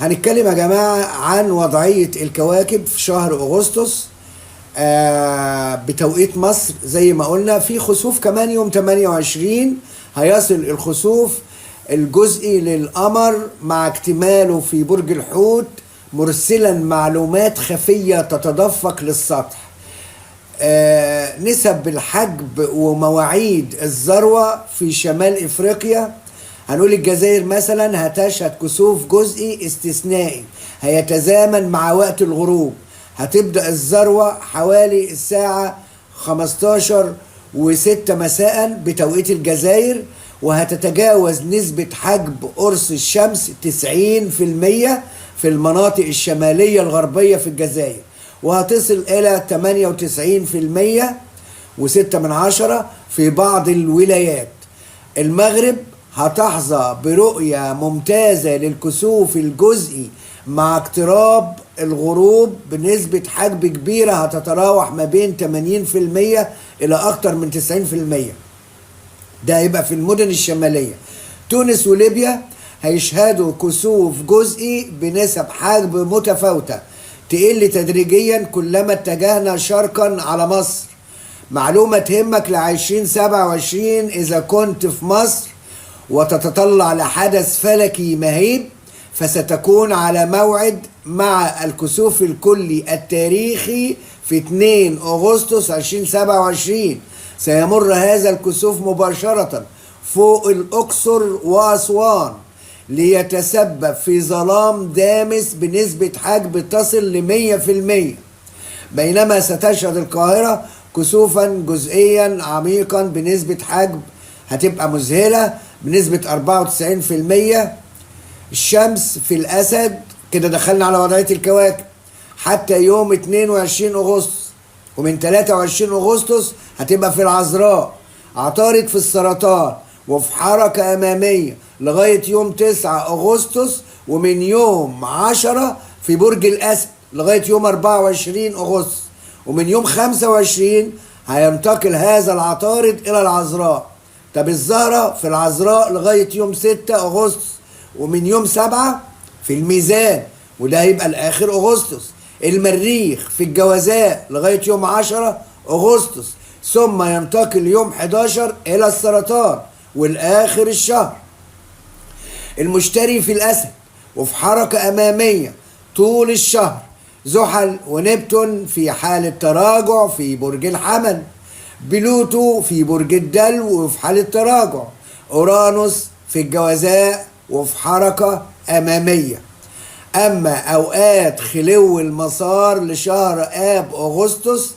هنتكلم يا جماعة عن وضعية الكواكب في شهر أغسطس بتوقيت مصر. زي ما قلنا في خسوف كمان يوم 28 هيصل الخسوف الجزئي للقمر مع اكتماله في برج الحوت، مرسلا معلومات خفية تتدفق للسطح. نسب الحجب ومواعيد الذروة في شمال إفريقيا، هنقول الجزائر مثلا هتشهد كسوف جزئي استثنائي هيتزامن مع وقت الغروب. هتبدأ الذروة حوالي الساعة 15:06 مساء بتوقيت الجزائر، وهتتجاوز نسبة حجب قرص الشمس 90% في المناطق الشمالية الغربية في الجزائر، وهتصل إلى 98.6 في بعض الولايات. المغرب هتحظى برؤية ممتازة للكسوف الجزئي مع اقتراب الغروب بنسبة حجب كبيرة هتتراوح ما بين 80% إلى أكثر من 90%. ده هيبقى في المدن الشمالية. تونس وليبيا هيشهدوا كسوف جزئي بنسب حجب متفاوتة تقل تدريجيا كلما اتجهنا شرقا على مصر. معلومة تهمك ل2027 إذا كنت في مصر وتتطلع لحدث فلكي مهيب، فستكون على موعد مع الكسوف الكلي التاريخي في 2 أغسطس 2027. سيمر هذا الكسوف مباشرة فوق الأقصر وأسوان ليتسبب في ظلام دامس بنسبة حجب تصل ل100%، بينما ستشهد القاهرة كسوفا جزئيا عميقا بنسبة حجب هتبقى مذهلة بنسبة 94%. الشمس في الأسد، كده دخلنا على وضعية الكواكب حتى يوم 22 أغسطس، ومن 23 أغسطس هتبقى في العذراء. عطارد في السرطان وفي حركة أمامية لغاية يوم 9 أغسطس، ومن يوم 10 في برج الأسد لغاية يوم 24 أغسطس، ومن يوم 25 هينتقل هذا العطارد إلى العذراء. طب الزهرة في العذراء لغاية يوم 6 أغسطس، ومن يوم 7 في الميزان وده هيبقى لآخر أغسطس. المريخ في الجوزاء لغاية يوم 10 أغسطس، ثم ينتقل يوم 11 إلى السرطان والآخر الشهر. المشتري في الأسد وفي حركة أمامية طول الشهر. زحل ونبتون في حالة تراجع في برج الحمل. بلوتو في برج الدلو وفي حالة تراجع. أورانوس في الجوزاء وفي حركة أمامية. أما أوقات خلو المسار لشهر آب أغسطس